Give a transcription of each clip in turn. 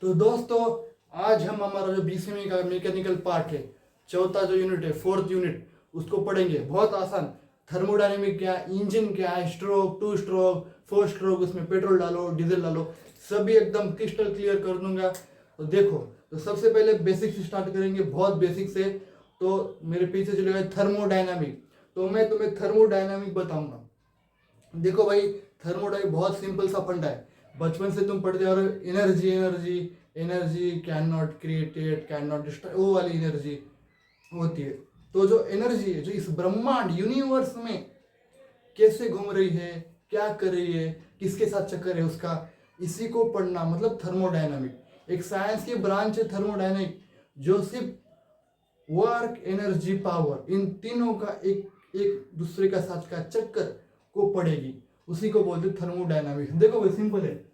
तो दोस्तों आज हम हमारा जो बीसीएमई का मैकेनिकल पार्ट है, चौथा जो यूनिट है, फोर्थ यूनिट, उसको पढ़ेंगे। बहुत आसान। थर्मोडायनेमिक क्या, इंजन क्या है, stroke, two stroke, four stroke, उसमें पेट्रोल डालो, डीजल डालो, सभी एकदम क्रिस्टल क्लियर कर दूंगा। तो देखो, तो सबसे पहले बेसिक से स्टार्ट करेंगे, बहुत बेसिक से। तो मेरे पीछे चलेगा थर्मोडायनामिक। तो मैं तुम्हें थर्मोडायनामिक बताऊंगा। देखो भाई, थर्मोडायनामिक बहुत सिंपल सा फंडा है, बचपन से तुम पढ़ते आ रहे हो। Energy energy energy can not created, can not destroy, वो वाली एनर्जी होती है। तो जो एनर्जी है, जो इस ब्रह्मांड यूनिवर्स में कैसे घूम रही है, क्या कर रही है, किसके साथ चक्कर है उसका, इसी को पढ़ना मतलब थर्मोडायनामिक। एक साइंस की ब्रांच है थर्मोडायनामिक, जो सिर्फ वर्क, एनर्जी, पावर, इन तीनों का एक एक दूसरे का साथ का चक्कर को पढ़ेगी, उसी को बोलते थर्मोडायनामिक्स। देखो भाई, सिंपल है।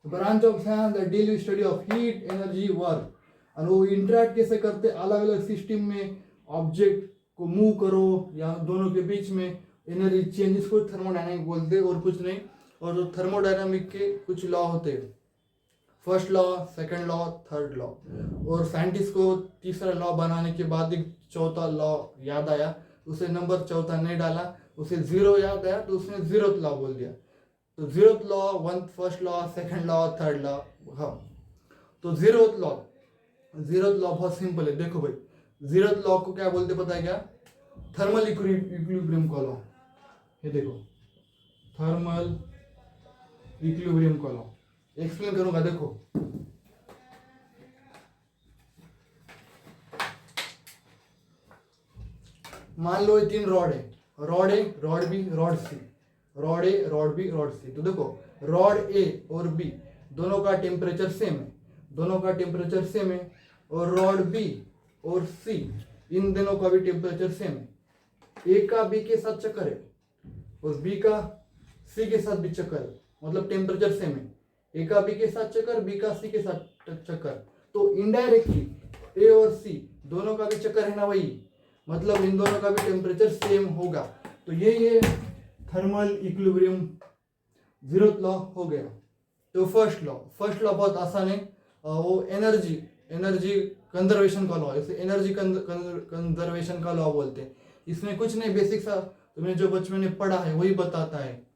Branch of science that deal with study of heat, energy, work. और वो इंटरेक्ट कैसे करते, अलग अलग सिस्टम में ऑब्जेक्ट को मूव करो या दोनों के बीच में एनर्जी चेंज, इसको थर्मोडायनामिक बोलते हैं, और कुछ नहीं। और जो थर्मोडायनामिक के कुछ लॉ होते हैं, first law, second law, third law. और साइंटिस्ट को तीसरा लॉ बनाने के बाद एक चौथा लॉ याद आया, उसे नंबर चौथा नहीं डाला, उसे जीरो याद आया तो उसने जीरोथ लॉ बोल दिया। तो zeroth law, one, first law, second law, third law. हाँ, तो जीरोथ लॉ बहुत सिंपल है। देखो भाई, जीरोथ लॉ को क्या बोलते पता है क्या? थर्मल इक्विलिब्रियम का लॉ। ये देखो, थर्मल इक्विलिब्रियम का लॉ एक्सप्लेन करूंगा। देखो, मान लो ये तीन रॉड है, rod B, rod C, rod A, rod B, rod C. तो देखो, रॉड ए और बी दोनों का टेम्परेचर सेम है, दोनों का टेम्परेचर सेम है। और रॉड बी और सी, इन दोनों का भी टेम्परेचर सेम है। ए का बी के साथ चक्कर है और बी का सी के साथ भी चक्कर है, मतलब टेम्परेचर सेम है। ए का बी के साथ चक्कर, बी का सी के साथ चक्कर। तो इनडायरेक्टली ए और सी दोनों का भी चक्कर है ना भाई, मतलब इन दोनों का भी टेम्परेचर सेम होगा। तो ये थर्मल इक्विलिब्रियम जीरोथ लॉ हो गया। तो फर्स्ट लॉ बहुत आसान है, वो एनर्जी कंजर्वेशन का लॉ है, इसे एनर्जी कंजर्वेशन का लॉ बोलते हैं। इसमें कुछ नहीं, बेसिक सा तुमने जो बचपन में पढ़ा है वही बताता है।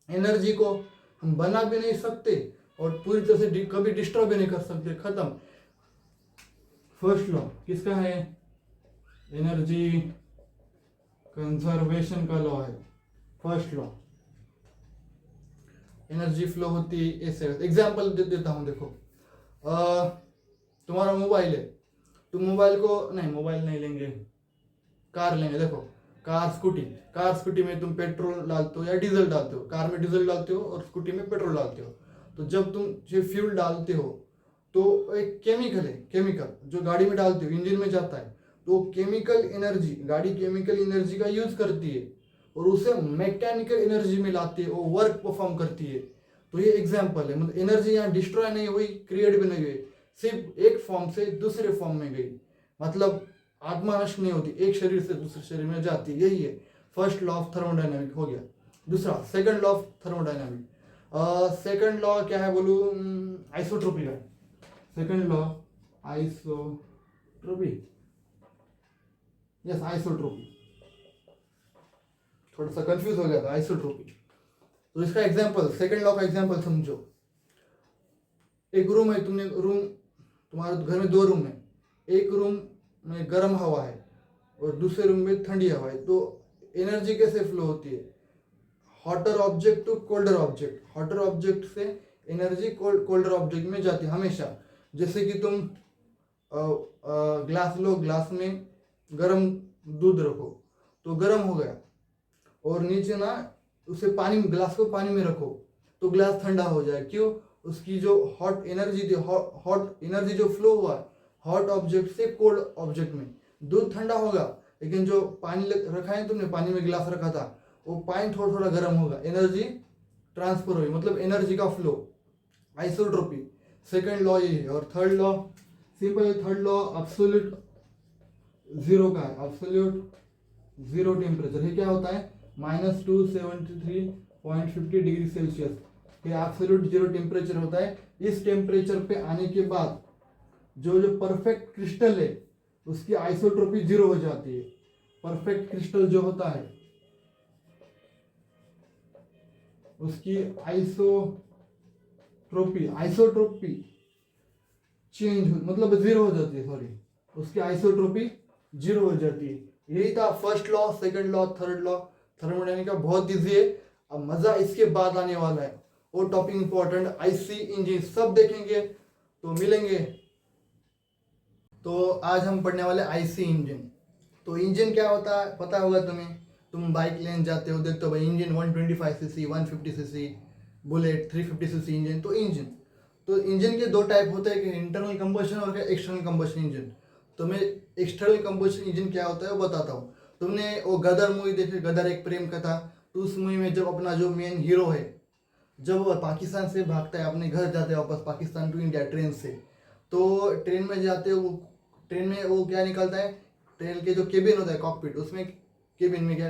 एनर्जी को हम बना भी नहीं सकते और पूरी तरह से कभी डिस्ट्रॉय भी नहीं कर सकते, खत्म। फर्स्ट लॉ किसका है? एनर्जी कंजर्वेशन का लॉ है फर्स्ट लॉ। एनर्जी फ्लो होती है ऐसे। एग्जांपल देता हूं, देखो, तुम्हारा मोबाइल है, तुम मोबाइल नहीं लेंगे, कार लेंगे। देखो, कार स्कूटी में तुम पेट्रोल डालते हो या डीजल डालते हो। कार में डीजल डालते हो और स्कूटी में पेट्रोल डालते हो। तो जब तुम ये फ्यूल डालते हो तो एक केमिकल जो गाड़ी में डालते हो, इंजन में जाता है। तो गाड़ी केमिकल एनर्जी का यूज करती है और उसे मैकेनिकल एनर्जी में लाती है, वो वर्क परफॉर्म करती है। तो ये एग्जांपल है, मतलब एनर्जी यहाँ डिस्ट्रॉय नहीं हुई, क्रिएट भी नहीं हुई, सिर्फ एक फॉर्म से दूसरे फॉर्म में गई, मतलब आत्मा नष्ट नहीं होती, एक शरीर से दूसरे शरीर में जाती। यही है फर्स्ट लॉ ऑफ थर्मोडायनामिक हो गया। दूसरा, second law of thermodynamic. Second law क्या है बोलूं? आइसोट्रोपी का। Second law isotropy, yes isotropy, थोड़ा सा कंफ्यूज हो गया था, आइसोट्रोपी। तो इसका एग्जांपल, सेकंड लॉ का एग्जांपल समझो। एक रूम है, तुम्हारे घर में दो रूम है। एक रूम में गर्म हवा है और दूसरे रूम में ठंडी हवा है। तो एनर्जी कैसे फ्लो होती है? Hotter object to colder object, hotter object से एनर्जी कोल्डर ऑब्जेक्ट में जाती है हमेशा। जैसे कि तुम ग्लास लो, ग्लास में गर्म दूध रखो तो गर्म हो गया, और नीचे ना उसे ग्लास को पानी में रखो तो ग्लास ठंडा हो जाए। क्यों? उसकी जो हॉट एनर्जी जो फ्लो हुआ हॉट ऑब्जेक्ट से कोल्ड ऑब्जेक्ट में, दूध ठंडा होगा, लेकिन जो पानी रखा है तुमने, पानी में गिलास रखा था, वो पानी थोड़ा थोड़ा गर्म होगा, एनर्जी ट्रांसफर होगी, मतलब एनर्जी का फ्लो, आइसोट्रोपी। सेकंड लॉ ये है। और थर्ड लॉ सिंपल है। थर्ड लॉ एब्सोल्यूट जीरो का है, एब्सोल्यूट जीरो टेम्परेचर। ये क्या होता है? -273.50 डिग्री सेल्सियस। कि एब्सोल्यूट जीरो टेम्परेचर होता है। इस टेम्परेचर पे आने के बाद जो जो परफेक्ट क्रिस्टल है उसकी आइसोट्रोपी जीरो हो जाती है। परफेक्ट क्रिस्टल जो होता है उसकी आइसोट्रोपी चेंज मतलब जीरो हो जाती है, सॉरी, उसकी आइसोट्रोपी जीरो हो जाती है। यही था first law, second law, third law thermodynamics का। बहुत इजी है। अब मजा इसके बाद आने वाला है, वो टॉपिक इंपॉर्टेंट, आईसी इंजन सब देखेंगे। तो मिलेंगे। तो आज हम पढ़ने वाले आईसी इंजन। तो इंजन क्या होता है पता होगा तुम्हें, तुम बाइक लेने जाते हो, देखते हो भाई engine 125 CC, 150 CC, bullet 350 CC engine. तो इंजन के दो टाइप होते हैं, कि इंटरनल कंबशन और एक्सटर्नल कंबशन इंजन। तो मैं एक्सटर्नल कंबशन इंजन क्या होता है वो बताता हूँ। तुमने वो गदर मूवी देखी, गदर एक प्रेम कथा। तो उस मूवी में जब अपना जो मेन हीरो है, जब वो पाकिस्तान से भागता है, अपने घर जाते हैं वापस पाकिस्तान टू इंडिया ट्रेन से, तो ट्रेन में जाते हो, वो ट्रेन में वो क्या निकलता है, ट्रेन के जो केबिन होता है कॉकपिट, उसमें केबिन में क्या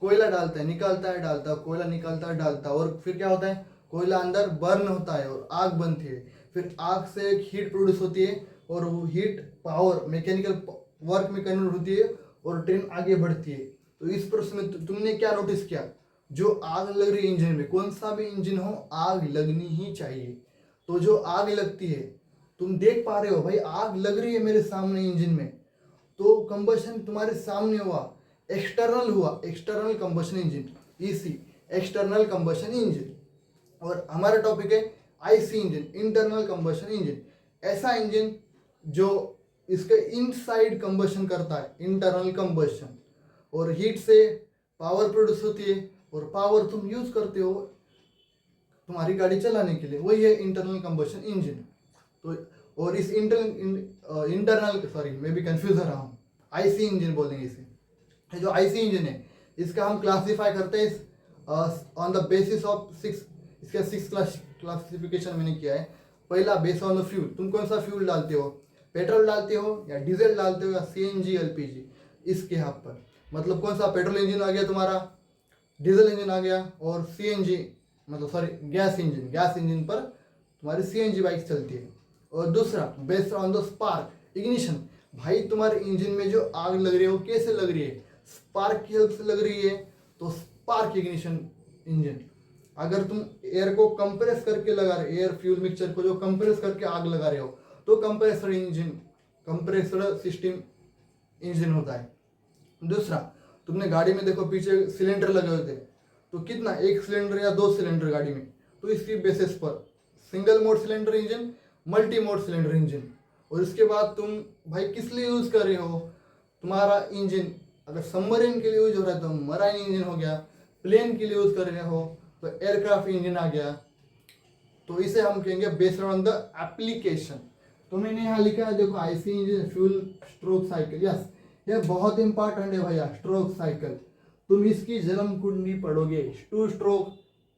कोयला डालता है, निकालता है डालता है, कोयला निकालता है डालता है, और फिर क्या होता है, कोयला अंदर बर्न होता है और आग बनती है। फिर आग से एक हीट प्रोड्यूस होती है और वो हीट पावर मैकेनिकल वर्क में कन्वर्ट होती है और ट्रेन आगे बढ़ती है। तो इस प्रोसेस में तुमने क्या नोटिस किया, जो आग लग रही है इंजन में, कौन सा भी इंजन हो आग लगनी ही चाहिए। तो जो आग लगती है, तुम देख पा रहे हो भाई आग लग रही है मेरे सामने इंजन में, तो कंबशन तुम्हारे सामने हुआ, एक्सटर्नल हुआ, external combustion engine, EC, external combustion engine. और हमारा टॉपिक है IC engine, internal combustion engine. ऐसा इंजन जो इसके इनसाइड कंबशन करता है, इंटरनल कंबशन, और हीट से पावर प्रोड्यूस होती है और पावर तुम यूज करते हो तुम्हारी गाड़ी चलाने के लिए, वही है इंटरनल कंबशन इंजन। तो और इस इंटरनल सॉरी मैं भी कंफ्यूज हो रहा हूँ, आईसी इंजन बोलेंगे इसे। जो आईसी इंजन है इसका हम क्लासीफाई करते हैं ऑन द बेसिस ऑफ 6, इसका 6 क्लासिफिकेशन मैंने किया है। पहला बेस ऑन द फ्यूल, तुम कौन सा फ्यूल डालते हो, पेट्रोल डालते हो या डीजल डालते हो या सीएनजी एलपीजी, इसके यहाँ पर मतलब कौन सा पेट्रोल इंजन आ गया तुम्हारा, डीजल इंजन आ गया, और सीएनजी मतलब सॉरी गैस इंजन पर तुम्हारी सीएनजी बाइक चलती है। और दूसरा based on the spark ignition, भाई तुम्हारे इंजन में जो आग लग रही है वो कैसे लग रही है, स्पार्क की हेल्प से लग रही है, तो स्पार्क इग्निशन इंजन। अगर तुम एयर को कंप्रेस करके लगा रहे, एयर फ्यूल मिक्सचर को जो कंप्रेस करके आग लगा रहे हो, तो compressor engine, compressor system engine होता है। दूसरा, तुमने गाड़ी में देखो पीछे सिलेंडर लगे हुए थे, तो कितना, एक सिलेंडर या दो सिलेंडर गाड़ी में, तो इसकी बेसिस पर single mode cylinder engine, multi mode cylinder engine. और इसके बाद तुम भाई किस लिए यूज कर रहे हो, तुम्हारा इंजन अगर सबमरीन के लिए यूज हो रहा है तो मराइन इंजन हो गया, प्लेन के लिए यूज कर रहे हो तो एयरक्राफ्ट इंजन आ गया। तो इसे हम कहेंगे बेस्ड ऑन द एप्लीकेशन। तो मैंने यहाँ लिखा है देखो, IC engine fuel stroke cycle, yes ये बहुत इंपॉर्टेंट है भैया, स्ट्रोक साइकिल। तुम इसकी जन्म कुंडली पढ़ोगे, 2 stroke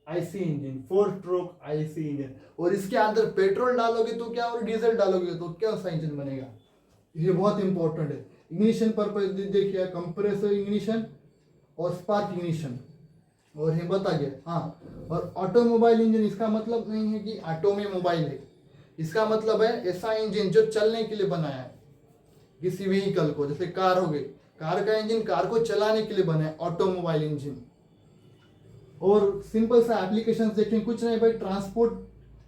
IC engine, 4 stroke IC engine, और इसके अंदर पेट्रोल डालोगे तो क्या और डीजल डालोगे तो क्या सा इंजन बनेगा, ये बहुत इंपॉर्टेंट है। इग्निशन पर्पज देखिए, कंप्रेसर इग्निशन और स्पार्क इग्निशन, और ये बता गया। हाँ, और ऑटोमोबाइल इंजन, इसका मतलब नहीं है कि ऑटो में मोबाइल है, इसका मतलब है ऐसा इंजन जो चलने के लिए बनाया है किसी व्हीकल को, जैसे कार हो गई, कार का इंजन कार को चलाने के लिए बना है, ऑटोमोबाइल इंजन। और सिंपल सा एप्लीकेशन देखें, कुछ नहीं भाई, ट्रांसपोर्ट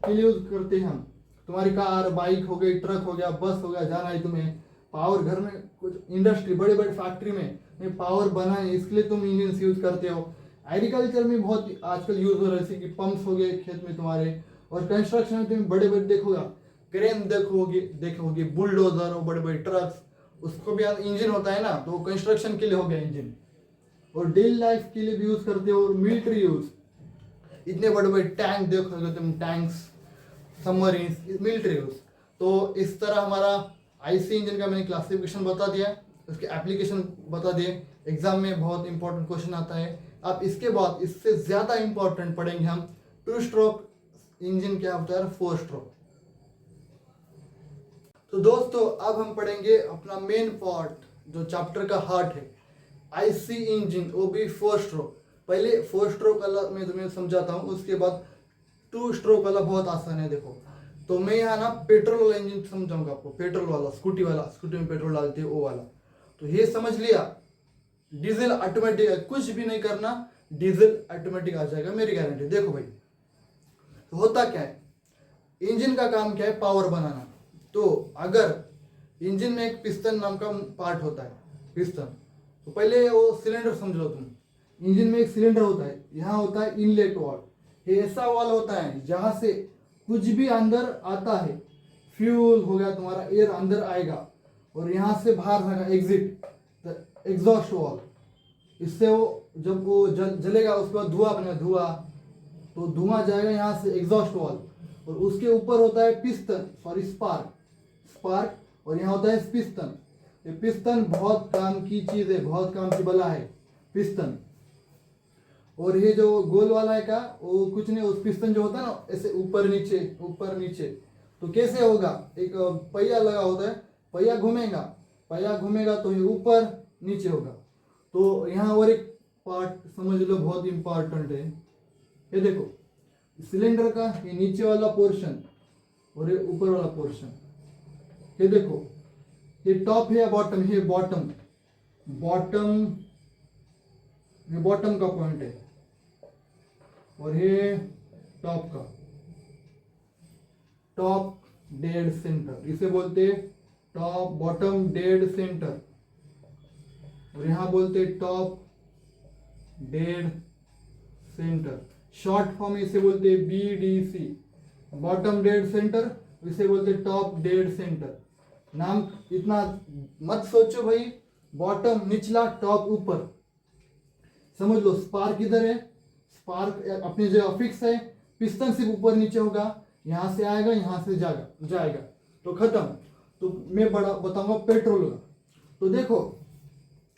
के लिए यूज करते हैं हम, तुम्हारी कार, बाइक हो गई, ट्रक हो गया, बस हो गया, जाना है तुम्हें, पावर घर में कुछ इंडस्ट्री, बड़े बड़े फैक्ट्री में पावर बनाए, इसके लिए तुम इंजन यूज करते हो। एग्रीकल्चर में बहुत आजकल यूज हो रहा है, जैसे कि पंप्स हो गए खेत में तुम्हारे, और कंस्ट्रक्शन में तुम बड़े बड़े देखोगा, क्रेन देखोगे बुलडोजर और बड़े बड़े ट्रक्स, उसको भी इंजन होता है ना, तो कंस्ट्रक्शन के लिए हो गया इंजन। और डेली लाइफ के लिए भी यूज करते हो, और मिलिट्री यूज, इतने बड़े बड़े टैंक देखोगे तुम, टैंक्स, सबमरीन, मिलिट्री यूज। तो इस तरह हमारा आईसी इंजन का मैंने क्लासिफिकेशन बता दिया, उसके एप्लीकेशन बता दिए, एग्जाम में बहुत इंपॉर्टेंट क्वेश्चन आता है। अब इसके बाद इससे ज्यादा इंपॉर्टेंट पढ़ेंगे हम 2 स्ट्रोक इंजन क्या होता है, 4 स्ट्रोक। तो दोस्तों अब हम पढ़ेंगे अपना मेन पार्ट, जो चैप्टर का हार्ट है, आईसी इंजन, वो भी 4 स्ट्रोक। पहले 4 स्ट्रोक अलग मैं तुम्हें समझाता हूँ, उसके बाद टू स्ट्रोक वाला बहुत आसान है। देखो तो मैं यहाँ ना पेट्रोल वाला इंजन समझाऊंगा आपको, पेट्रोल वाला, स्कूटी वाला, स्कूटी में पेट्रोल डालते हैं वो वाला। तो ये समझ लिया, डीजल ऑटोमेटिक है, कुछ भी नहीं करना, डीजल ऑटोमेटिक आ जाएगा, मेरी गारंटी। देखो भाई तो होता क्या है, इंजन का काम क्या है, पावर बनाना। तो अगर इंजन में एक पिस्टन नाम का पार्ट होता है, पिस्टन, तो पहले वो सिलेंडर समझ लो तुम। इंजन में एक सिलेंडर होता है, यहाँ होता है इनलेट वाल्व, ये ऐसा वाल्व होता है जहाँ से कुछ भी अंदर आता है, फ्यूल हो गया तुम्हारा, एयर अंदर आएगा और यहाँ से बाहर आएगा एग्जिट, एग्जॉस्ट वाल्व। इससे वो जब वो जलेगा उसके बाद धुआं बनेगा, धुआं, तो धुआं जाएगा यहाँ से एग्जॉस्ट वाल्व, और उसके ऊपर होता है पिस्टन, सॉरी स्पार्क, स्पार्क, और यहाँ होता है पिस्टन। ये पिस्टन बहुत काम की चीज है, बहुत काम की बला है पिस्टन। और ये जो गोल वाला है का, वो कुछ नहीं, उस पिस्टन जो होता है ना ऐसे ऊपर नीचे ऊपर नीचे, तो कैसे होगा, एक पहिया लगा होता है, पहिया घूमेगा, पहिया घूमेगा तो ये ऊपर नीचे होगा। तो यहाँ और एक पार्ट समझ लो बहुत इंपॉर्टेंट है, ये देखो सिलेंडर का ये नीचे वाला पोर्शन और ये ऊपर वाला पोर्शन, ये देखो ये टॉप है या बॉटम है, बॉटम, बॉटम, ये बॉटम का पॉइंट है, और ये टॉप का, टॉप डेड सेंटर, इसे बोलते टॉप बॉटम डेड सेंटर, और यहां बोलते top dead centre, short form इसे बोलते BDC, बॉटम डेड सेंटर, इसे बोलते टॉप डेड सेंटर। नाम इतना मत सोचो भाई, बॉटम निचला, टॉप ऊपर, समझ लो। स्पार्क इधर है, स्पार्क अपनी जगह फिक्स है, पिस्टन सिर्फ ऊपर नीचे होगा, यहां से आएगा यहां से जाएगा, तो खत्म। तो मैं बड़ा बताऊंगा पेट्रोल का। तो देखो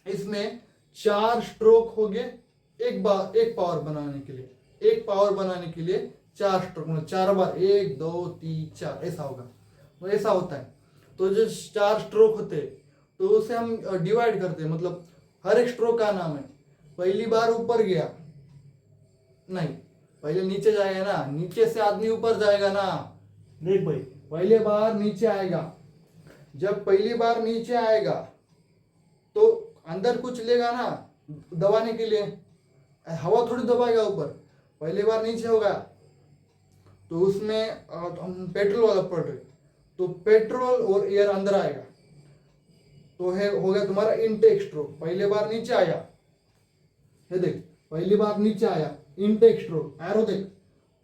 इसमें 4 स्ट्रोक हो गए, एक पावर बनाने के लिए, एक पावर बनाने के लिए 4 स्ट्रोक, मतलब 4 बार, 1 2 3 4 ऐसा होगा, तो ऐसा होता है। तो जो 4 स्ट्रोक होते हैं तो उसे हम डिवाइड करते हैं, मतलब हर एक स्ट्रोक का नाम है। पहली बार ऊपर गया नहीं, पहले नीचे जाएगा ना, नीचे से आदमी ऊपर जाएगा ना। देख भाई पहले बार नीचे आएगा, जब पहली बार नीचे आएगा तो अंदर कुछ लेगा ना दबाने के लिए, हवा थोड़ी दबाएगा ऊपर। पहली बार नीचे होगा तो उसमें हम पेट्रोल वाला पढ़ रहे, तो पेट्रोल और एयर अंदर आएगा, तो है हो गया तुम्हारा इनटेक स्ट्रोक। पहले बार नीचे आया, ये देख पहली बार नीचे आया, इनटेक स्ट्रोक, एरो देख,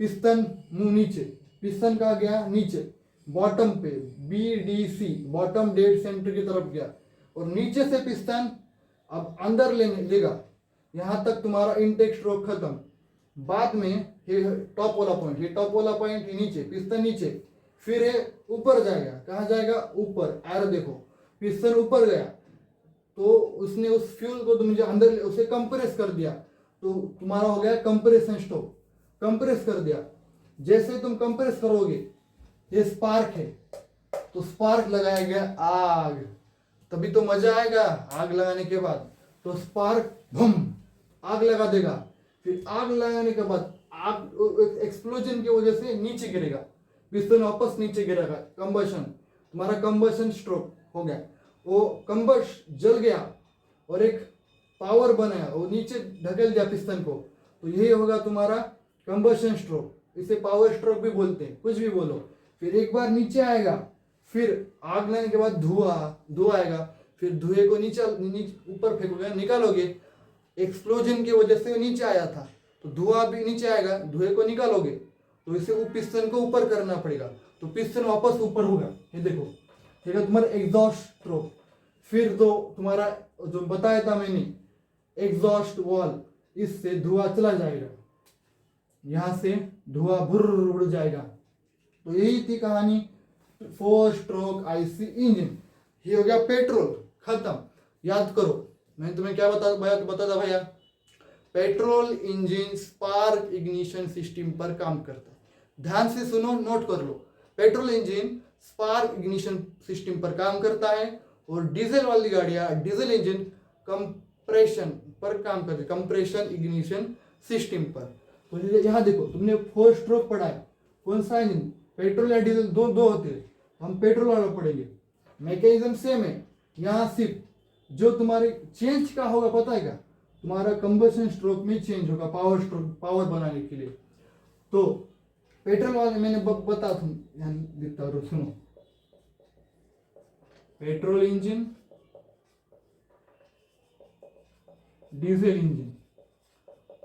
पिस्टन मुंह नीचे, पिस्टन का गया नीचे, बॉटम पे BDC, बॉटम डेड सेंटर की तरफ गया, और नीचे से पिस्टन अब अंदर लेगा, यहां तक तुम्हारा इनटेक स्ट्रोक खत्म। बाद में ये टॉप वाला पॉइंट, ये टॉप वाला पॉइंट नीचे, पिस्टन नीचे, फिर ये ऊपर जाएगा, कहाँ जाएगा, ऊपर, एरो देखो, पिस्टन ऊपर गया तो उसने उस फ्यूल को तुम अंदर उसे कंप्रेस कर दिया, तो तुम्हारा हो गया कंप्रेशन स्ट्रोक, कंप्रेस कर दिया। जैसे तुम कंप्रेस करोगे, ये स्पार्क है, तो स्पार्क लगाया गया आग, तभी तो मजा आएगा आग लगाने के बाद। तो स्पार्क भम आग लगा देगा, फिर आग लगाने के बाद आग एक्सप्लोजन की वजह से नीचे गिरेगा, पिस्टन वापस नीचे गिरेगा, कंबशन, तुम्हारा कंबशन स्ट्रोक हो गया। वो कंबश जल गया और एक पावर बनाया, वो नीचे ढकेल दिया पिस्टन को, तो यही होगा तुम्हारा कंबशन स्ट्रोक। इसे पावर स्ट्रोक भी बोलते हैं, कुछ भी बोलो। फिर एक बार नीचे आएगा, फिर आग लगने के बाद धुआं आएगा, फिर धुएं को नीचे ऊपर फेंकोगे, निकालोगे, एक्सप्लोजन की वजह से नीचे आया था, तो धुआं भी नीचे आएगा, धुएं को निकालोगे, तो इसे वो पिस्टन को ऊपर करना पड़ेगा, तो पिस्टन वापस ऊपर होगा। ये देखो ठीक है तुम्हारा एग्जॉस्ट स्ट्रोक। फिर दो तुम्हारा जो बताया था मैंने एग्जॉस्ट वॉल, इससे धुआं चला जाएगा, यहां से धुआं भुर्र उड़ जाएगा। तो यही थी कहानी 4 स्ट्रोक IC इंजन। ये हो गया पेट्रोल, खत्म। याद करो मैंने तुम्हें क्या बता था भैया, petrol engine spark ignition system पर काम करता है। ध्यान से सुनो, नोट कर लो, petrol engine spark ignition system पर काम करता है, और डीजल वाली गाड़ियां डीजल इंजन कंप्रेशन पर काम करती है, कंप्रेशन इग्निशन सिस्टम पर। तो यहाँ देखो तुमने 4 स्ट्रोक पढ़ा है, कौन सा इंजन, पेट्रोल या डीजल, दो दो होते हैं, हम पेट्रोल वाला पढ़ेंगे। मैकेनिज्म सेम है, यहाँ सिर्फ जो तुम्हारे चेंज का होगा पता है क्या, तुम्हारा कंबशन स्ट्रोक में चेंज होगा पावर स्ट्रोक, पावर बनाने के लिए। तो पेट्रोल वाले मैंने बता तुम यहाँ लिखता हूँ, सुनो, पेट्रोल इंजन, डीजल इंजन।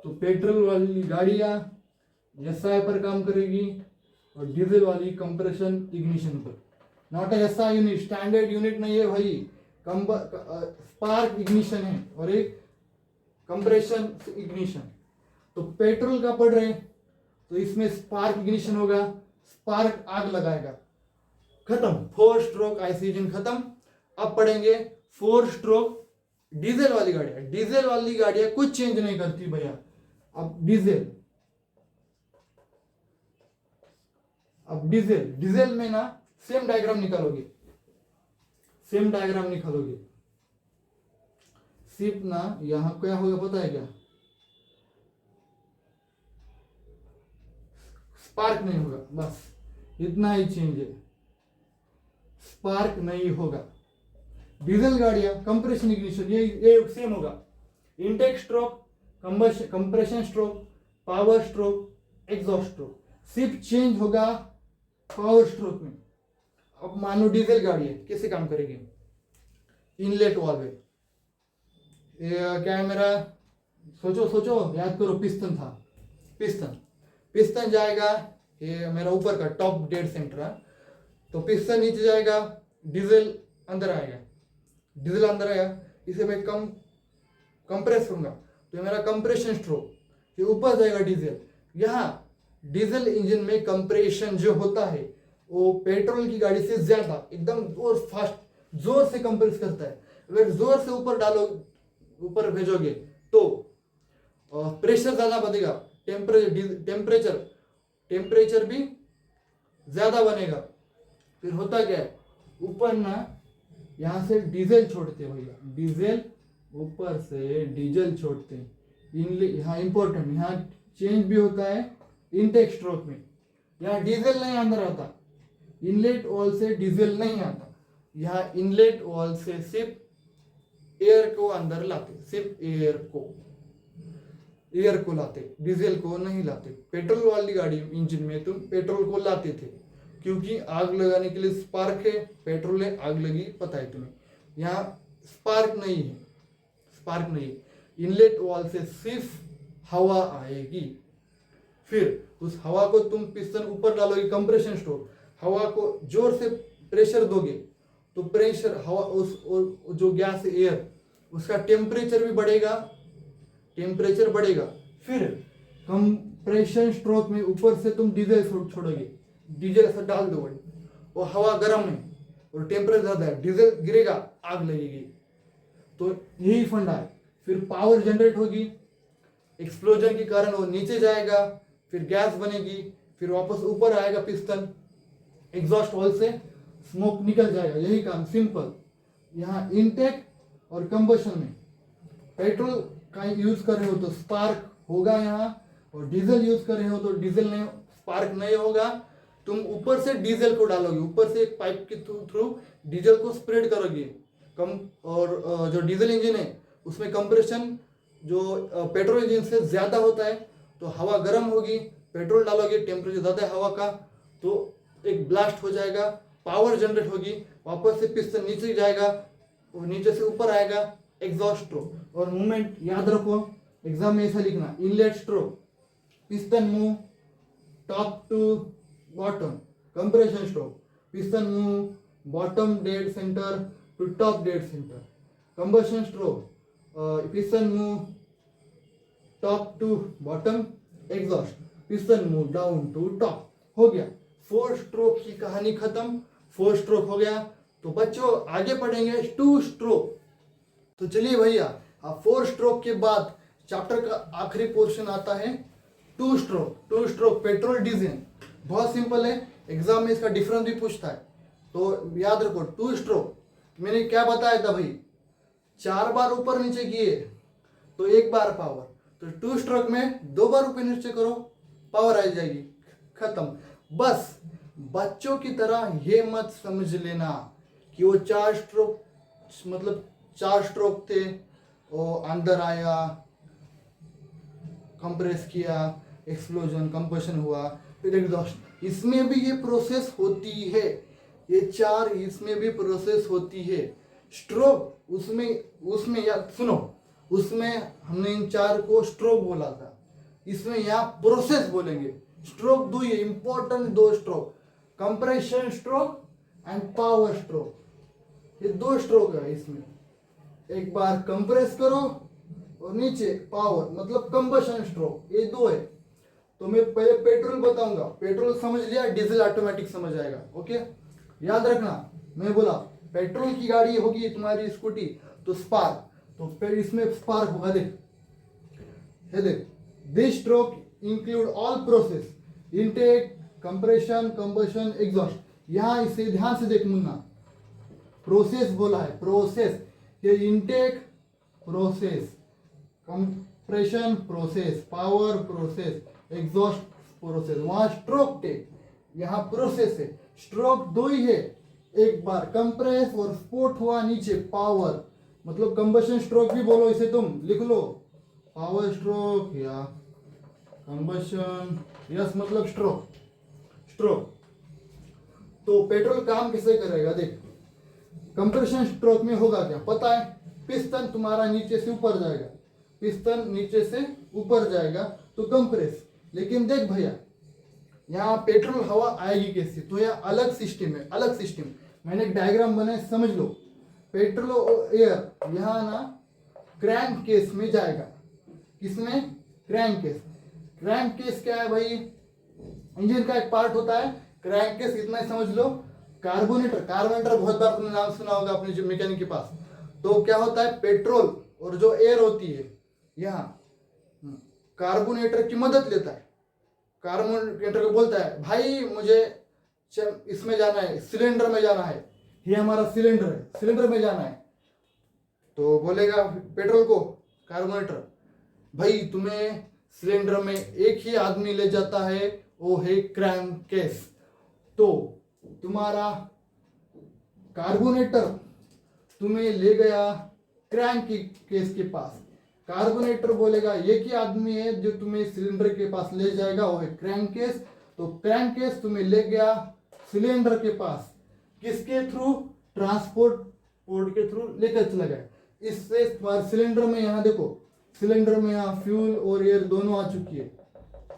तो पेट्रोल वाली गाड़ियां एसआई पर काम करेगी और डीजल वाली कंप्रेशन इग्निशन पर। Not SI unit, standard unit नहीं है भाई, स्पार्क इग्निशन है और एक कंप्रेशन इग्निशन। तो पेट्रोल का पढ़ रहे हैं तो इसमें स्पार्क इग्निशन होगा, स्पार्क आग लगाएगा, खत्म, 4 स्ट्रोक आईसी इंजन खत्म। अब पढ़ेंगे 4 स्ट्रोक डीजल वाली गाड़ियां। डीजल वाली गाड़ियां कुछ चेंज नहीं करती भैया। अब डीजल में ना सेम डायग्राम निकालोगे, सिर्फ ना यहां क्या होगा पता है क्या, स्पार्क नहीं होगा, बस इतना ही चेंज है, स्पार्क नहीं होगा। डीजल गाड़ियां कंप्रेशन इग्निशन ये सेम होगा, intake stroke, compression stroke, power stroke, exhaust stroke, सिर्फ चेंज होगा पावर स्ट्रोक में। अब मानो डीजल गाड़ी है, कैसे काम करेगी, इनलेट वाल्व है, क्या है मेरा, सोचो याद करो, पिस्टन था, पिस्टन जाएगा, ये मेरा ऊपर का टॉप डेड सेंटर है, तो पिस्टन नीचे जाएगा, डीजल अंदर आएगा, इसे मैं कंप्रेस करूंगा तो ये मेरा कंप्रेशन स्ट्रोक, ये ऊपर जाएगा डीजल। यहाँ डीजल इंजन में कंप्रेशन जो होता है वो पेट्रोल की गाड़ी से ज्यादा एकदम फास्ट जोर से कंप्रेस करता है। अगर जोर से ऊपर भेजोगे तो प्रेशर ज्यादा बढ़ेगा, टेम्परेचर भी ज्यादा बनेगा। फिर होता क्या है, ऊपर ना यहाँ से डीजल छोड़ते हैं भैया, डीजल ऊपर से डीजल छोड़ते हैं, यहाँ इंपॉर्टेंट, यहाँ चेंज भी होता है इनटेक स्ट्रोक में। यहाँ डीजल नहीं अंदर आता, इनलेट वॉल से डीजल नहीं आता, यहाँ इनलेट वॉल से सिर्फ एयर को अंदर लाते, सिर्फ एयर को लाते, डीजल को नहीं लाते। पेट्रोल वाली गाड़ी इंजन में तुम पेट्रोल को लाते थे क्योंकि आग लगाने के लिए स्पार्क है, पेट्रोल है, आग लगी, पता है तुम्हें। यहाँ स्पार्क नहीं है, इनलेट वॉल से सिर्फ हवा आएगी, फिर उस हवा को तुम पिस्टन ऊपर डालोगे, कंप्रेशन स्ट्रोक, हवा को जोर से प्रेशर दोगे तो प्रेशर हवा उस जो गैस एयर उसका टेम्परेचर भी बढ़ेगा, फिर कंप्रेशन स्ट्रोक में ऊपर से तुम डीजल छोड़ोगे, डीजल ऐसा डाल दो, वो हवा गर्म है और टेम्परेचर ज्यादा है, डीजल गिरेगा, आग लगेगी। तो यही फंडा है। फिर पावर जनरेट होगी, एक्सप्लोजन के कारण वो नीचे जाएगा, फिर गैस बनेगी, फिर वापस ऊपर आएगा पिस्टन, एग्जॉस्ट होल से स्मोक निकल जाएगा, यही काम, सिंपल। यहाँ इनटेक और कंबशन में पेट्रोल का यूज कर रहे हो तो स्पार्क होगा यहाँ, और डीजल यूज कर रहे हो तो डीजल नहीं, स्पार्क नहीं होगा। तुम ऊपर से डीजल को डालोगे, ऊपर से एक पाइप के थ्रू डीजल को स्प्रेड करोगे, और जो डीजल इंजन है उसमें कंप्रेशन जो पेट्रोल इंजन से ज्यादा होता है, तो हवा गर्म होगी, पेट्रोल डालोगे, टेम्परेचर ज्यादा है हवा का, तो एक ब्लास्ट हो जाएगा, पावर जनरेट होगी, वापस से पिस्टन नीचे जाएगा, और नीचे से ऊपर आएगा, एग्जॉस्ट स्ट्रोक। और मूवमेंट याद रखो, एग्जाम में ऐसा लिखना, inlet stroke, piston move top to bottom, compression stroke, piston move bottom dead centre to top dead centre, combustion stroke, piston move top to bottom, exhaust, piston move down to top. हो गया 4 stroke की कहानी खत्म, 4 stroke हो गया। तो बच्चों आगे पढ़ेंगे 2 स्ट्रोक। तो चलिए भैया, अब 4 स्ट्रोक के बाद चैप्टर का आखिरी पोर्शन आता है 2 स्ट्रोक। 2 स्ट्रोक पेट्रोल डीजल, बहुत सिंपल है, एग्जाम में इसका डिफरेंस भी पूछता है, तो याद रखो 2 स्ट्रोक। मैंने क्या बताया था भाई, 4 बार ऊपर नीचे किए तो 1 बार पावर, तो 2 स्ट्रोक में 2 बार ऊपर नीचे करो पावर आ जाएगी, खत्म। बस बच्चों की तरह ये मत समझ लेना कि वो 4 स्ट्रोक, मतलब 4 स्ट्रोक थे, वो अंदर आया, कंप्रेस किया, एक्सप्लोजन, कंबशन हुआ, फिर एग्जॉस्ट। इसमें भी ये प्रोसेस होती है, ये 4 इसमें भी प्रोसेस होती है। स्ट्रोक उसमें या सुनो, उसमें हमने इन 4 को स्ट्रोक बोला था, इसमें यहाँ प्रोसेस बोलेंगे। स्ट्रोक 2 ये important 2 stroke, compression stroke and power stroke, ये 2 स्ट्रोक है इसमें। एक बार कंप्रेस करो और नीचे पावर, मतलब कंबशन स्ट्रोक, ये 2 है। तो मैं पहले पेट्रोल बताऊंगा, पेट्रोल समझ लिया, डीजल ऑटोमेटिक समझ आएगा। ओके, याद रखना, मैं बोला पेट्रोल की गाड़ी होगी तुम्हारी स्कूटी तो स्पार्क, तो फिर इसमें स्पार्क होगा। देख this stroke include all process, intake, compression, combustion, exhaust. यहाँ इसे ध्यान से देख मुन्ना, प्रोसेस बोला है, प्रोसेस, ये intake process, compression process, power process, exhaust process. वहां स्ट्रोक टेक, यहाँ प्रोसेस है। स्ट्रोक 2 ही है, एक बार कंप्रेस और स्पोर्ट हुआ नीचे पावर, मतलब कंबशन स्ट्रोक भी बोलो इसे, तुम लिख लो पावर स्ट्रोक या कंबशन, यस मतलब स्ट्रोक। तो पेट्रोल काम कैसे करेगा देख, कंप्रेशन स्ट्रोक में होगा क्या पता है, पिस्टन तुम्हारा नीचे से ऊपर जाएगा, पिस्टन नीचे से ऊपर जाएगा तो कंप्रेस। लेकिन देख भैया, यहाँ पेट्रोल हवा आएगी कैसे, तो यह अलग सिस्टम है, अलग सिस्टम। मैंने एक डायग्राम बनाया, समझ लो। पेट्रोल और एयर यहाँ ना क्रैंक केस में जाएगा, किसमें, क्रैंक केस। क्रैंक केस क्या है भाई, इंजन का एक पार्ट होता है क्रैंक केस, इतना ही समझ लो। कार्बोनेटर बहुत बार तुमने नाम सुना होगा अपने जो मैकेनिक के पास। तो क्या होता है, पेट्रोल और जो एयर होती है यहाँ कार्बोनेटर की मदद लेता है। कार्बोनेटर को बोलता है भाई मुझे इसमें जाना है, सिलेंडर में जाना है, ये हमारा सिलेंडर है, सिलेंडर में जाना है। तो बोलेगा पेट्रोल को कार्बोनेटर, भाई तुम्हें सिलेंडर में एक ही आदमी ले जाता है, वो है क्रैंक केस। तो तुम्हारा कार्बोनेटर तुम्हें ले गया क्रैंक केस के पास, कार्बोनेटर बोलेगा एक ही आदमी है जो तुम्हें सिलेंडर के पास ले जाएगा, वो है क्रैंक केस। तो क्रैंक केस तुम्हें ले गया सिलेंडर के पास, किसके थ्रू, ट्रांसपोर्ट पोर्ट के थ्रू लेकर चला गया। इससे तुम्हारे सिलेंडर में, यहाँ देखो सिलेंडर में यहाँ फ्यूल और एयर दोनों आ चुकी है,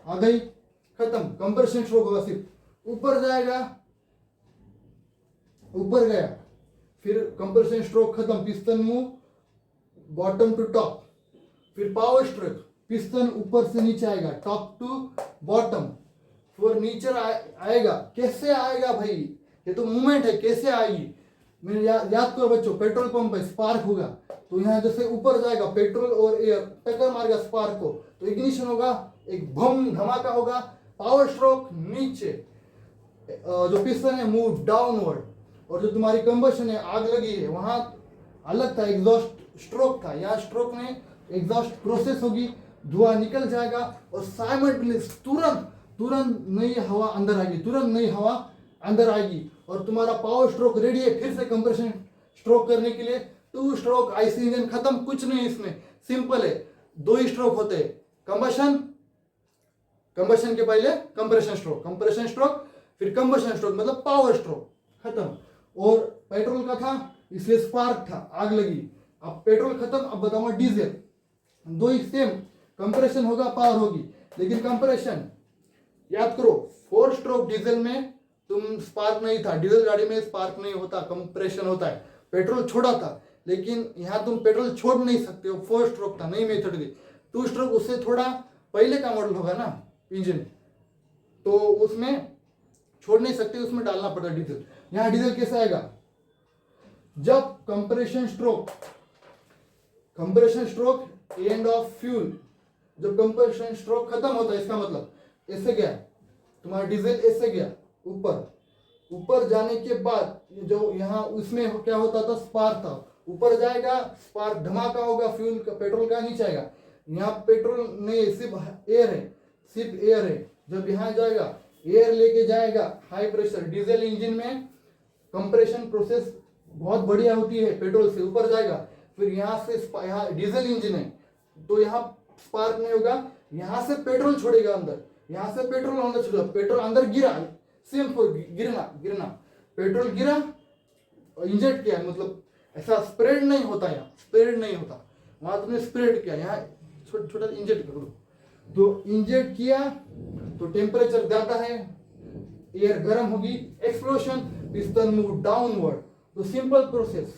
आ गई, खत्म। कंप्रेशन स्ट्रोक होगा, सिर्फ ऊपर जाएगा, ऊपर गया, फिर कंप्रेशन स्ट्रोक खत्म, piston move bottom to top. फिर पावर स्ट्रोक, पिस्टन ऊपर से नीचे आएगा, टॉप टू बॉटम, फिर नीचे आएगा। कैसे आएगा भाई, ये तो मूवमेंट है, कैसे आएगी। मैंने याद करो बच्चों, पेट्रोल पंप है, स्पार्क होगा, तो यहाँ जैसे ऊपर जाएगा, पेट्रोल और एयर टक्कर मारेगा स्पार्क को, तो इग्निशन होगा, एक बम धमाका होगा। पावर स्ट्रोक नीचे, जो पिस्टन है मूव डाउनवर्ड, और जो तुम्हारी कंबशन है, आग लगी है, वहां अलग था, एग्जॉस्ट स्ट्रोक था। यहाँ स्ट्रोक में एग्जॉस्ट प्रोसेस होगी, धुआं निकल जाएगा और साइमल्टेनियस तुरंत नई हवा अंदर आएगी, तुरंत नई हवा अंदर आएगी, और तुम्हारा पावर स्ट्रोक रेडी है फिर से कंप्रेशन स्ट्रोक करने के लिए। 2 स्ट्रोक, आईसी इंजन खत्म, कुछ नहीं इसमें, सिंपल है। 2 ही स्ट्रोक होते हैं, कंबशन के पहले कंप्रेशन स्ट्रोक, फिर कंबशन स्ट्रोक, मतलब पावर स्ट्रोक, खत्म। और पेट्रोल का था इसलिए स्पार्क था, आग लगी। अब पेट्रोल खत्म, अब बताऊंगा डीजल। 2 ही सेम, कंप्रेशन होगा, पावर होगी। लेकिन कंप्रेशन याद करो, 4 स्ट्रोक डीजल में तुम स्पार्क नहीं था, डीजल गाड़ी में स्पार्क नहीं होता, कंप्रेशन होता है। पेट्रोल छोड़ा था, लेकिन यहाँ तुम पेट्रोल छोड़ नहीं सकते हो, 4 स्ट्रोक था, नई मेथड थी। 2 स्ट्रोक उससे थोड़ा पहले का मॉडल होगा ना इंजन, तो उसमें छोड़ नहीं सकते, उसमें डालना पड़ता डीजल। यहाँ डीजल कैसे आएगा, जब compression stroke end of fuel, जब कंप्रेशन स्ट्रोक खत्म होता है, इसका मतलब ऐसे गया तुम्हारा डीजल, ऐसे गया ऊपर जाने के बाद जो यहाँ उसमें क्या होता था, स्पार्क था, ऊपर जाएगा, स्पार्क धमाका होगा फ्यूल का, पेट्रोल का नीचे आएगा। यहाँ पेट्रोल नहीं, सिर्फ एयर है, जब यहाँ जाएगा एयर लेके जाएगा हाई प्रेशर, डीजल इंजन में कंप्रेशन प्रोसेस बहुत बढ़िया होती है, पेट्रोल से ऊपर जाएगा, फिर यहाँ से यहाँ डीजल इंजन है तो यहाँ स्पार्क नहीं होगा, यहाँ से पेट्रोल छोड़ेगा अंदर, यहाँ से पेट्रोल अंदर छोड़ेगा, पेट्रोल अंदर गिरा, सेम गिरना, पेट्रोल गिरा, इंजेक्ट किया, मतलब ऐसा स्प्रेड नहीं होता, यहाँ स्प्रेड नहीं होता, वहां तुमने स्प्रेड किया, यहाँ छोटा छोटा इंजेक्ट कर दो, तो इंजेक्ट किया तो टेम्परेचर ज्यादा है, एयर गर्म होगी, एक्सप्लोशन, पिस्टन मूव डाउनवर्ड, तो सिंपल प्रोसेस,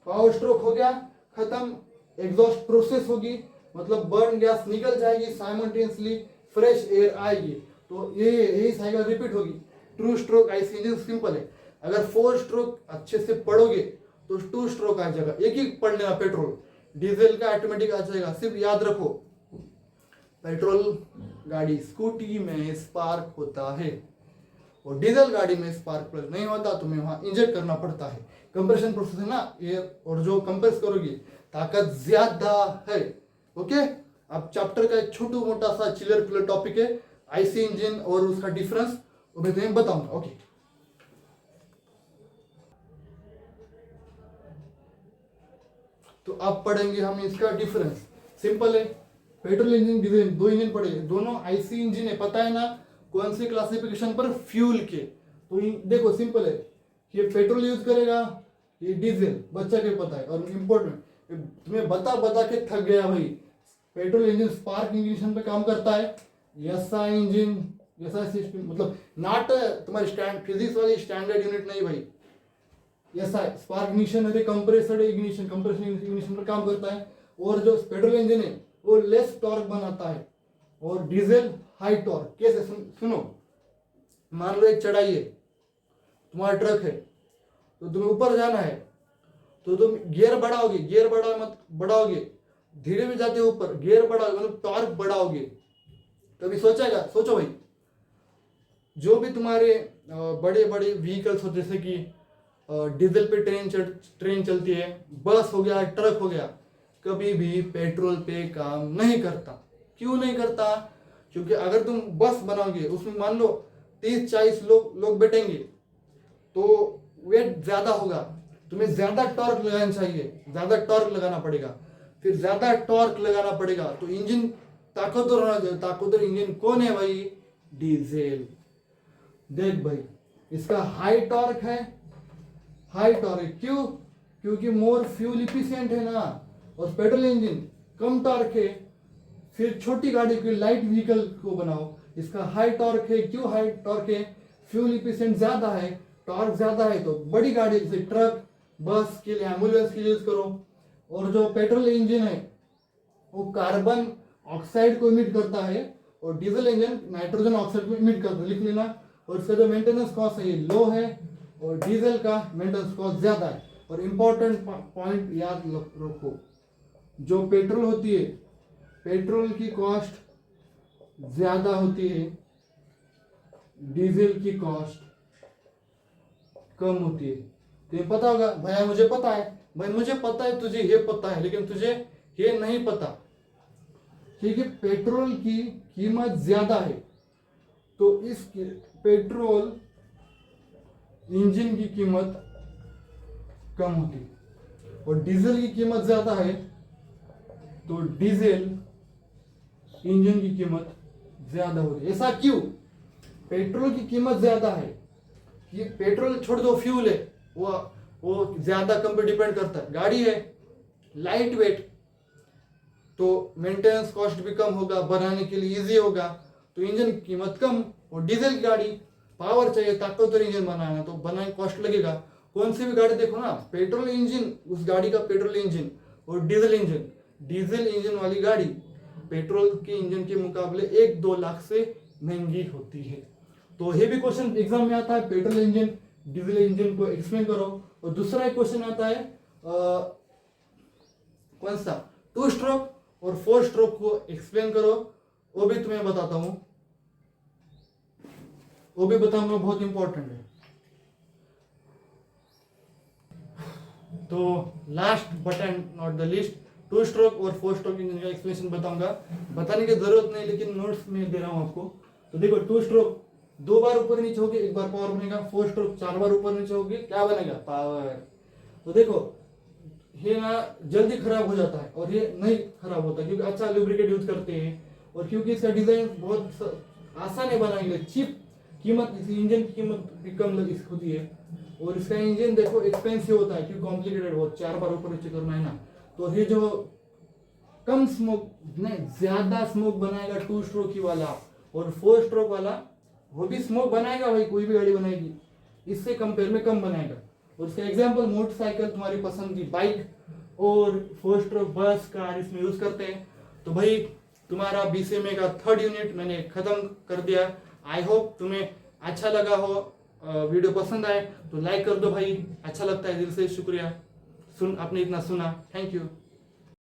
पावर स्ट्रोक हो गया खत्म, एग्जॉस्ट प्रोसेस होगी, मतलब बर्न गैस निकल जाएगी, साइमल्टेनियसली फ्रेश एयर आएगी, तो ये यही साइकिल रिपीट होगी। Two stroke IC engine simple है, अगर 4 स्ट्रोक अच्छे से पढ़ोगे तो 2 स्ट्रोक आ जाएगा, एक ही पढ़ लेना, पेट्रोल डीजल का ऑटोमेटिक आ जाएगा, सिर्फ याद रखो पेट्रोल गाड़ी स्कूटी में स्पार्क होता है और डीजल गाड़ी में स्पार्क प्लग नहीं होता, तुम्हें वहां इंजेक्ट करना पड़ता है, कंप्रेशन प्रोसेस है ना एयर, और जो कंप्रेस करोगे ताकत ज्यादा है। ओके, अब चैप्टर का एक छोटू मोटा सा चिलर टॉपिक है आईसी इंजन और उसका डिफरेंस, वो मैं तुम्हें बताऊंगा। ओके, तो अब पढ़ेंगे हम इसका डिफरेंस, सिंपल है, पेट्रोल इंजन डीजल दो इंजन पड़ेंगे, दोनों आईसी इंजन है, पता है ना कौन सी क्लासिफिकेशन पर, फ्यूल के, तो देखो सिंपल है, ये पेट्रोल यूज करेगा, ये डीजल, बच्चा के पता है, और इम्पोर्टेंट तुम्हें बता के थक गया भाई, पेट्रोल इंजन स्पार्क इग्निशन पे काम करता है, एसआई इंजन, एसआई सिस्टम, मतलब नॉट तुम्हारी फिजिक्स वाली स्टैंडर्ड यूनिट नहीं भाई, एसआई स्पार्क इग्निशन है, कंप्रेसर इग्निशन, कंप्रेशन इग्निशन पर काम करता है, और जो पेट्रोल इंजन है वो लेस टॉर्क बनाता है, और डीजल हाई टॉर्क। कैसे सुनो, मान लो एक चढ़ाई है, तुम्हारा ट्रक है, तो तुम्हें ऊपर जाना है, तो तुम गियर बढ़ाओगे, धीरे भी जाते हो ऊपर, गियर बढ़ाओगे मतलब टॉर्क बढ़ाओगे, कभी सोचो भाई, जो भी तुम्हारे बड़े बड़े व्हीकल्स हो, जैसे कि डीजल पे ट्रेन चलती है, बस हो गया, ट्रक हो गया, कभी भी पेट्रोल पे काम नहीं करता। क्यों नहीं करता? क्योंकि अगर तुम बस बनाओगे, उसमें मान लो 30-40 लोग बैठेंगे, तो वेट ज्यादा होगा, तुम्हें ज्यादा टॉर्क लगाना चाहिए, ज्यादा टॉर्क लगाना पड़ेगा, फिर ज्यादा टॉर्क लगाना पड़ेगा, तो इंजन ताकतवर होना चाहिए। ताकतवर इंजन कौन है भाई? डीजल। देख भाई, इसका हाई टॉर्क है, क्यों? क्योंकि मोर फ्यूल इफिशिएंट है ना, और पेट्रोल इंजन कम टॉर्क है। फिर छोटी गाड़ी की, लाइट व्हीकल को बनाओ, इसका हाई टॉर्क है, क्यों हाई टॉर्क है? फ्यूल इफिशिएंट ज्यादा है, टॉर्क ज्यादा है, तो बड़ी गाड़ी जैसे ट्रक, बस के लिए, एम्बुलेंस के लिए यूज करो। और जो पेट्रोल इंजन है वो कार्बन ऑक्साइड को इमिट करता है, और डीजल इंजन नाइट्रोजन ऑक्साइड को इमिट करता है, लिख लेना। और इसका जो मेंटेनेंस कॉस्ट है ये लो है, और डीजल का मेंटेनेंस कॉस्ट ज्यादा है। और इंपॉर्टेंट पॉइंट याद रखो, जो पेट्रोल होती है, पेट्रोल की कॉस्ट ज्यादा होती है, डीजल की कॉस्ट कम होती है। तो ये पता होगा भैया, मुझे पता है भाई, मुझे पता है, तुझे ये पता है, लेकिन तुझे ये नहीं पता, क्योंकि पेट्रोल की कीमत ज्यादा है, तो इस पेट्रोल इंजन की कीमत कम होती है। और डीजल की कीमत ज्यादा है, तो डीजल इंजन की कीमत ज्यादा होती है। ऐसा क्यों? पेट्रोल की कीमत ज्यादा है कि पेट्रोल छोड़ दो, फ्यूल है, वो ज्यादा कम पे डिपेंड करता है। गाड़ी है लाइट वेट, तो मेंटेनेंस कॉस्ट भी कम होगा, बनाने के लिए इजी होगा, तो इंजन की कीमत कम। और डीजल की गाड़ी पावर चाहिए, ताकतवर इंजन बनाना, तो बनाने कॉस्ट लगेगा। कौन सी भी गाड़ी देखो ना, पेट्रोल इंजन, उस गाड़ी का पेट्रोल इंजन, और डीजल इंजन वाली गाड़ी पेट्रोल के इंजन के मुकाबले 1-2 लाख से महंगी होती है। तो ये भी क्वेश्चन एग्जाम में आता है, पेट्रोल इंजन डीजल इंजन को एक्सप्लेन करो। और दूसरा एक क्वेश्चन आता है कौन सा, 2 स्ट्रोक और 4 स्ट्रोक को एक्सप्लेन करो, वो भी तुम्हें बताता हूं, वो भी बताऊंगा, बहुत इंपॉर्टेंट है। तो last but and not the list, 2 stroke और 4 स्ट्रोक इंजन का एक्सप्लेनेशन बताऊंगा। बताने की जरूरत नहीं, लेकिन नोट्स में दे रहा हूं आपको, तो देखो 2 स्ट्रोक 2 बार ऊपर नीचे होगी, 1 बार पावर बनेगा। 4 स्ट्रोक 4 बार ऊपर नीचे होगी, क्या बनेगा? पावर। तो देखो ये ना जल्दी खराब हो जाता है और ये नहीं खराब होता क्योंकि अच्छा लुब्रिकेट यूज करते हैं, और क्योंकि इसका डिजाइन बहुत आसान है बनाने के लिए, चीप कीमत, इस इंजन की कीमत भी कम होती है। और इसका इंजन देखो एक्सपेंसिव होता है क्योंकि कॉम्प्लिकेटेड बहुत 4 बार ऊपर नीचे करना है ना। तो ये जो कम स्मोक नहीं ज्यादा स्मोक बनाएगा 2 स्ट्रोक ही वाला, और 4 स्ट्रोक वाला वो भी स्मोक बनाएगा भाई, कोई भी गाड़ी बनाएगी, इससे कंपेयर में कम बनाएगा। और इसका एग्जांपल मोटरसाइकिल, तुम्हारी पसंद की बाइक और 4 स्ट्रोक बस कार इसमें यूज करते हैं। तो भाई तुम्हारा BCMA का 3rd यूनिट मैंने खत्म कर दिया। आई होप तुम्हें अच्छा लगा हो, वीडियो पसंद आए तो लाइक कर दो भाई, अच्छा लगता है दिल से, शुक्रिया आपने इतना सुना, थैंक यू।